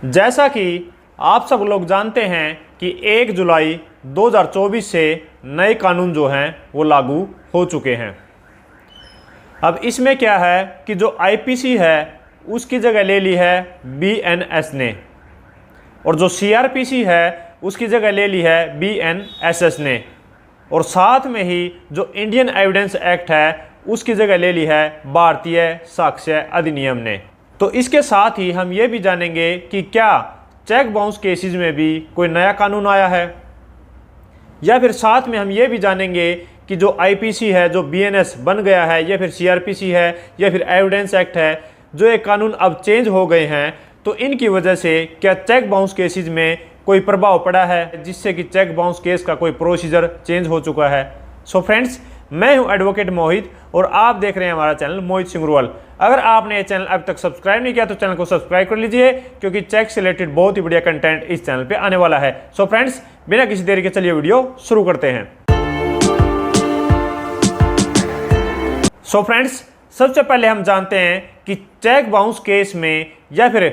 जैसा कि आप सब लोग जानते हैं कि 1 जुलाई 2024 से नए कानून जो हैं वो लागू हो चुके हैं। अब इसमें क्या है कि जो आईपीसी है उसकी जगह ले ली है बीएनएस ने, और जो सीआरपीसी है उसकी जगह ले ली है बीएनएसएस ने, और साथ में ही जो इंडियन एविडेंस एक्ट है उसकी जगह ले ली है भारतीय साक्ष्य अधिनियम ने। तो इसके साथ ही हम ये भी जानेंगे कि क्या चेक बाउंस केसेस में भी कोई नया कानून आया है, या फिर साथ में हम ये भी जानेंगे कि जो आईपीसी है, जो बीएनएस बन गया है, या फिर सीआरपीसी है, या फिर एविडेंस एक्ट है, जो ये कानून अब चेंज हो गए हैं, तो इनकी वजह से क्या चेक बाउंस केसेस में कोई प्रभाव पड़ा है, जिससे कि चेक बाउंस केस का कोई प्रोसीजर चेंज हो चुका है। सो फ्रेंड्स, मैं हूं एडवोकेट मोहित और आप देख रहे हैं हमारा चैनल मोहित सिंगरवाल। अगर आपने ये चैनल अब तक सब्सक्राइब नहीं किया तो चैनल को सब्सक्राइब कर लीजिए, क्योंकि चेक से रिलेटेड बहुत ही बढ़िया कंटेंट इस चैनल पे आने वाला है। सो फ्रेंड्स, बिना किसी देरी के चलिए वीडियो शुरू करते हैं। सो फ्रेंड्स, सबसे पहले हम जानते हैं कि चेक बाउंस केस में या फिर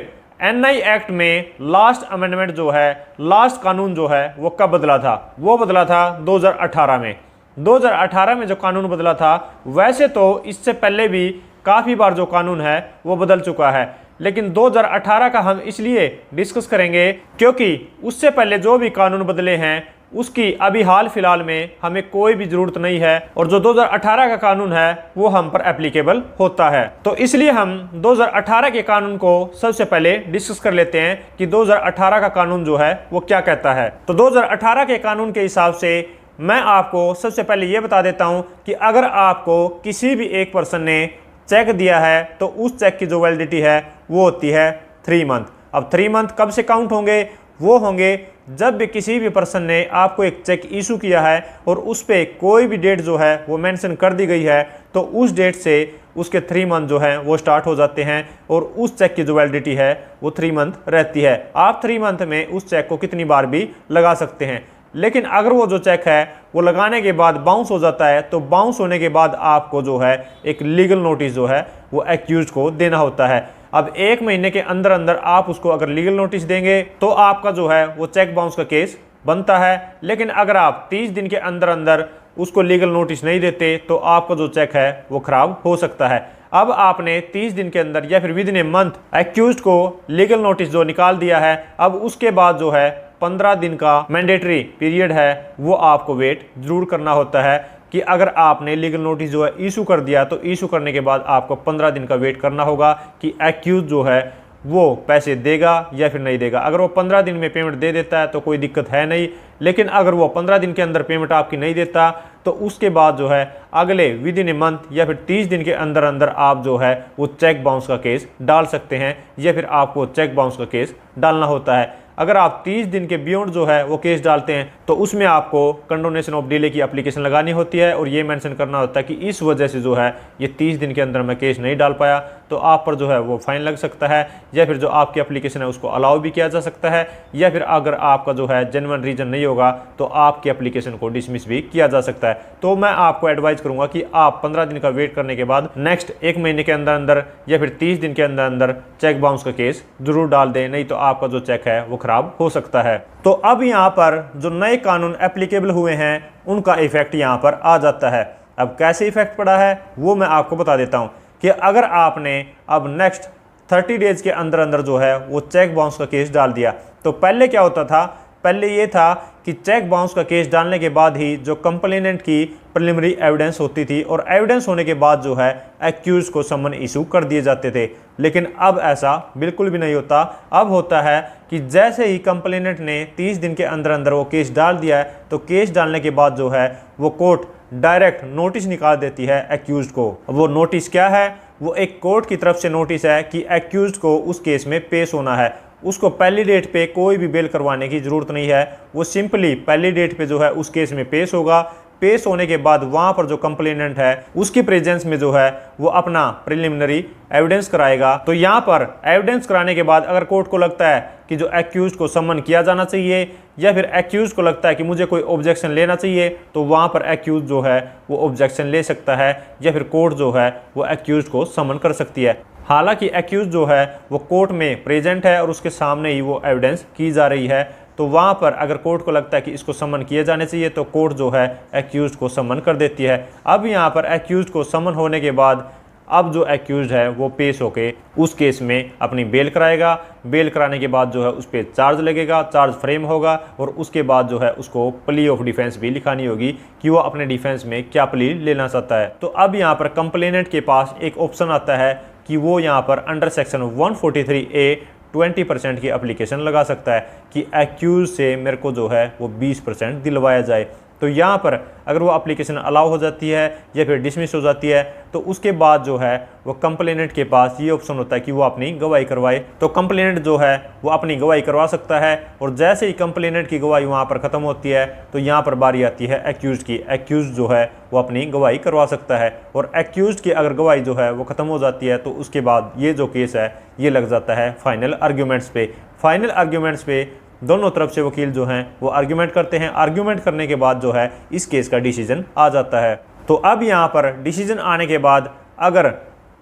एनआई एक्ट में लास्ट अमेंडमेंट जो है, लास्ट कानून जो है वो कब बदला था। वो बदला था 2018 में। 2018 में जो कानून बदला था, वैसे तो इससे पहले भी काफ़ी बार जो कानून है वो बदल चुका है, लेकिन 2018 का हम इसलिए डिस्कस करेंगे क्योंकि उससे पहले जो भी कानून बदले हैं उसकी अभी हाल फिलहाल में हमें कोई भी ज़रूरत नहीं है, और जो 2018 का कानून है वो हम पर एप्लीकेबल होता है। तो इसलिए हम 2018 के कानून को सबसे पहले डिस्कस कर लेते हैं कि 2018 का कानून जो है वो क्या कहता है। तो 2018 के कानून के हिसाब से मैं आपको सबसे पहले ये बता देता हूँ कि अगर आपको किसी भी एक पर्सन ने चेक दिया है तो उस चेक की जो वैलिडिटी है वो होती है 3 मंथ। अब 3 मंथ कब से काउंट होंगे? वो होंगे जब भी किसी भी पर्सन ने आपको एक चेक इशू किया है और उस पर कोई भी डेट जो है वो मेंशन कर दी गई है, तो उस डेट से उसके 3 मंथ जो हैं वो स्टार्ट हो जाते हैं, और उस चेक की जो वैलिडिटी है वो 3 मंथ रहती है। आप 3 मंथ में उस चेक को कितनी बार भी लगा सकते हैं। लेकिन अगर वो जो चेक है वो लगाने के बाद बाउंस हो जाता है, तो बाउंस होने के बाद आपको जो है एक लीगल नोटिस जो है वो एक्यूज्ड को देना होता है। अब 1 महीने के अंदर अंदर आप उसको अगर लीगल नोटिस देंगे तो आपका जो है वो चेक बाउंस का केस बनता है। लेकिन अगर आप 30 दिन के अंदर अंदर उसको लीगल नोटिस नहीं देते तो आपका जो चेक है वो खराब हो सकता है। अब आपने 30 दिन के अंदर या फिर with in a month accused को लीगल नोटिस जो निकाल दिया है, अब उसके बाद जो है 15 दिन का मैंडेटरी पीरियड है वो आपको वेट जरूर करना होता है कि अगर आपने लीगल नोटिस जो है इशू कर दिया तो इशू करने के बाद आपको 15 दिन का वेट करना होगा कि एक्यूज जो है वो पैसे देगा या फिर नहीं देगा। अगर वो 15 दिन में पेमेंट दे देता है तो कोई दिक्कत है नहीं, लेकिन अगर वो 15 दिन के अंदर पेमेंट आपकी नहीं देता तो उसके बाद जो है अगले विद इन ए मंथ या फिर 30 दिन के अंदर अंदर आप जो है वो चेक बाउंस का केस डाल सकते हैं, या फिर आपको चेक बाउंस का केस डालना होता है। अगर आप 30 दिन के बियॉन्ड जो है वो केस डालते हैं तो उसमें आपको कंडोनेशन ऑफ डिले की एप्लीकेशन लगानी होती है, और ये मेंशन करना होता है कि इस वजह से जो है ये 30 दिन के अंदर मैं केस नहीं डाल पाया, तो आप पर जो है वो फाइन लग सकता है, या फिर जो आपकी एप्लीकेशन है उसको अलाउ भी किया जा सकता है, या फिर अगर आपका जो है जेन्युइन रीजन नहीं होगा तो आपकी एप्लीकेशन को डिसमिस भी किया जा सकता है। तो मैं आपको एडवाइस करूंगा कि आप 15 दिन का वेट करने के बाद नेक्स्ट 1 महीने के अंदर अंदर या फिर 30 दिन के अंदर अंदर चेक बाउंस का केस जरूर डाल दें, नहीं तो आपका जो चेक है वो खराब हो सकता है। तो अब यहाँ पर जो नए कानून एप्लीकेबल हुए हैं उनका इफेक्ट यहाँ पर आ जाता है। अब कैसे इफेक्ट पड़ा है वो मैं आपको बता देता हूँ कि अगर आपने अब नेक्स्ट 30 डेज के अंदर अंदर जो है वो चेक बाउंस का केस डाल दिया, तो पहले क्या होता था? पहले ये था कि चेक बाउंस का केस डालने के बाद ही जो कंप्लेनेंट की प्रिलिमिनरी एविडेंस होती थी, और एविडेंस होने के बाद जो है एक्यूज को समन इशू कर दिए जाते थे। लेकिन अब ऐसा बिल्कुल भी नहीं होता। अब होता है कि जैसे ही कंप्लेनेंट ने 30 दिन के अंदर अंदर वो केस डाल दिया है, तो केस डालने के बाद जो है वो कोर्ट डायरेक्ट नोटिस निकाल देती है एक्यूज्ड को। वो नोटिस क्या है? वो एक कोर्ट की तरफ से नोटिस है कि एक्यूज्ड को उस केस में पेश होना है। उसको पहली डेट पे कोई भी बेल करवाने की ज़रूरत नहीं है, वो सिंपली पहली डेट पे जो है उस केस में पेश होगा। पेश होने के बाद वहां पर जो कंप्लेनेंट है उसकी प्रेजेंस में जो है वो अपना प्रिलिमिनरी एविडेंस कराएगा। तो यहाँ पर एविडेंस कराने के बाद अगर कोर्ट को लगता है कि जो एक्यूज को समन किया जाना चाहिए या फिर एक्यूज को लगता है कि मुझे कोई ऑब्जेक्शन लेना चाहिए, तो वहां पर एक्यूज जो है वो ऑब्जेक्शन ले सकता है या फिर कोर्ट जो है वो एक्यूज को समन कर सकती है। हालांकि एक्यूज जो है वो कोर्ट में प्रेजेंट है और उसके सामने ही वो एविडेंस की जा रही है, तो वहाँ पर अगर कोर्ट को लगता है कि इसको समन किए जाने चाहिए तो कोर्ट जो है एक्यूज को समन कर देती है। अब यहाँ पर एक्यूज को समन होने के बाद अब जो एक्यूज है वो पेश होके उस केस में अपनी बेल कराएगा। बेल कराने के बाद जो है उस पर चार्ज लगेगा, चार्ज फ्रेम होगा और उसके बाद जो है उसको प्ली ऑफ डिफेंस भी लिखानी होगी कि वो अपने डिफेंस में क्या प्ली लेना चाहता है। तो अब यहाँ पर कंप्लेनेंट के पास एक ऑप्शन आता है कि वो यहाँ पर अंडर सेक्शन 143A 20% की एप्लीकेशन लगा सकता है कि एक्यूज से मेरे को जो है वो 20% दिलवाया जाए। तो यहाँ पर अगर वो एप्लीकेशन अलाउ हो जाती है या फिर डिसमिस हो जाती है तो उसके बाद जो है वो कंप्लेनेंट के पास ये ऑप्शन होता है कि वो अपनी गवाही करवाए। तो कंप्लेनेंट जो है वो अपनी गवाही करवा सकता है और जैसे ही कंप्लेनेंट की गवाही वहाँ पर ख़त्म होती है तो यहाँ पर बारी आती है एक्यूज की। एक्यूज जो है वो अपनी गवाही करवा सकता है और एक्यूज की अगर गवाही जो है वो ख़त्म हो जाती है तो उसके बाद ये जो केस है ये लग जाता है फाइनल आर्ग्यूमेंट्स पे। फाइनल आर्ग्यूमेंट्स पे दोनों तरफ से वकील जो हैं वो आर्ग्यूमेंट करते हैं। आर्ग्यूमेंट करने के बाद जो है इस केस का डिसीजन आ जाता है। तो अब यहाँ पर डिसीजन आने के बाद अगर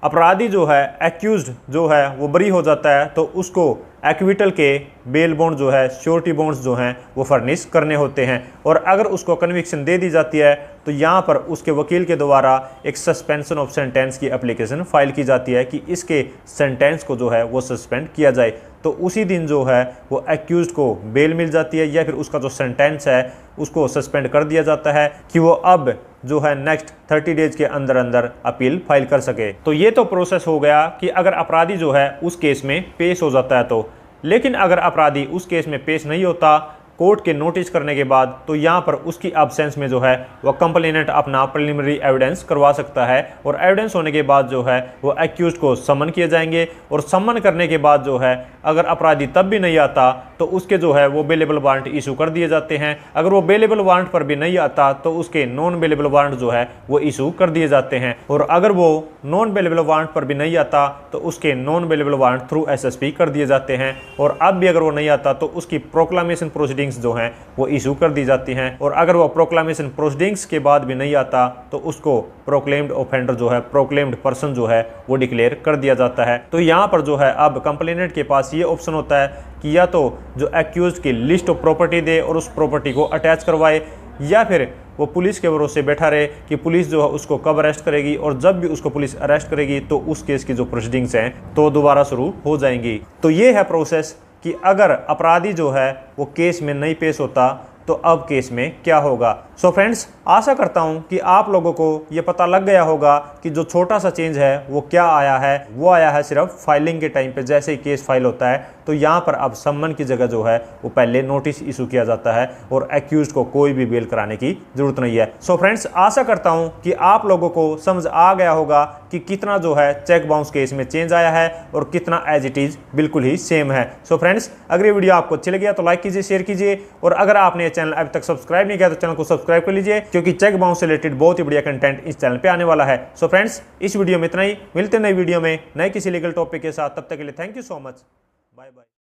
अपराधी जो है एक्यूज्ड जो है वो बरी हो जाता है तो उसको एक्विटल के बेल बॉन्ड जो है श्योरिटी बॉन्ड्स जो हैं वो फर्निश करने होते हैं और अगर उसको कन्विक्शन दे दी जाती है तो यहाँ पर उसके वकील के द्वारा एक सस्पेंशन ऑफ सेंटेंस की एप्लीकेशन फाइल की जाती है कि इसके सेंटेंस को जो है वो सस्पेंड किया जाए। तो उसी दिन जो है वो एक्यूज्ड को बेल मिल जाती है या फिर उसका जो सेंटेंस है उसको सस्पेंड कर दिया जाता है कि वो अब जो है नेक्स्ट 30 डेज के अंदर अंदर अपील फाइल कर सके। तो ये तो प्रोसेस हो गया कि अगर अपराधी जो है उस केस में पेश हो जाता है तो। लेकिन अगर अपराधी उस केस में पेश नहीं होता कोर्ट के नोटिस करने के बाद तो यहाँ पर उसकी एब्सेंस में जो है वह कंप्लेनेंट अपना प्रिलिमिनरी एविडेंस करवा सकता है और एविडेंस होने के बाद जो है वो एक्यूज को समन किए जाएंगे और समन करने के बाद जो है अगर अपराधी तब भी नहीं आता तो उसके जो है वो बेलेबल वारंट इशू कर दिए जाते हैं। अगर वो बेलेबल वारंट पर भी नहीं आता तो उसके नॉन बेलेबल वारंट जो है वो इशू कर दिए जाते हैं और अगर वो नॉन बेलेबल वारंट पर भी नहीं आता तो उसके non bailable warrant through SSP कर दिए जाते हैं और अब भी अगर वो नहीं आता तो उसकी प्रोक्लामेशन प्रोसीडिंग्स जो हैं वो इशू कर दी जाती हैं और अगर वो प्रोक्लामेशन प्रोसीडिंग्स के बाद भी नहीं आता तो उसको प्रोक्लेम्ड ऑफेंडर जो है प्रोक्लेम्ड पर्सन जो है वो डिक्लेयर कर दिया जाता है। तो यहाँ पर जो है अब कंप्लेनेंट के पास ये ऑप्शन होता है कि या तो जो एक्यूज की लिस्ट ऑफ प्रॉपर्टी दे और उस प्रॉपर्टी को अटैच करवाए या फिर वो पुलिस के भरोसे बैठा रहे कि पुलिस जो है उसको कब अरेस्ट करेगी और जब भी उसको पुलिस अरेस्ट करेगी तो उस केस की जो प्रोसीडिंग्स हैं तो दोबारा शुरू हो जाएंगी। तो ये है प्रोसेस कि अगर अपराधी जो है वो केस में नहीं पेश होता तो अब केस में क्या होगा। सो फ्रेंड्स, आशा करता हूं कि आप लोगों को ये पता लग गया होगा कि जो छोटा सा चेंज है वो क्या आया है। वो आया है सिर्फ फाइलिंग के टाइम पे जैसे ही केस फाइल होता है तो यहाँ पर अब सम्मन की जगह जो है वो पहले नोटिस इशू किया जाता है और एक्यूज को कोई भी बेल कराने की जरूरत नहीं है। सो फ्रेंड्स, आशा करता हूँ कि आप लोगों को समझ आ गया होगा कि कितना जो है चेक बाउंस केस में चेंज आया है और कितना एज इट इज बिल्कुल ही सेम है। सो फ्रेंड्स, अगर ये वीडियो आपको अच्छी लगी तो लाइक कीजिए, शेयर कीजिए और अगर आपने चैनल अभी तक सब्सक्राइब नहीं किया तो चैनल को सब्सक्राइब कर लीजिए क्योंकि चेक बाउंस से रिलेटेड बहुत ही बढ़िया कंटेंट इस चैनल पे आने वाला है। सो फ्रेंड्स, इस वीडियो में इतना ही। मिलते हैं नई वीडियो में नए किसी लीगल टॉपिक के साथ। तब तक के लिए thank you so much. Bye bye.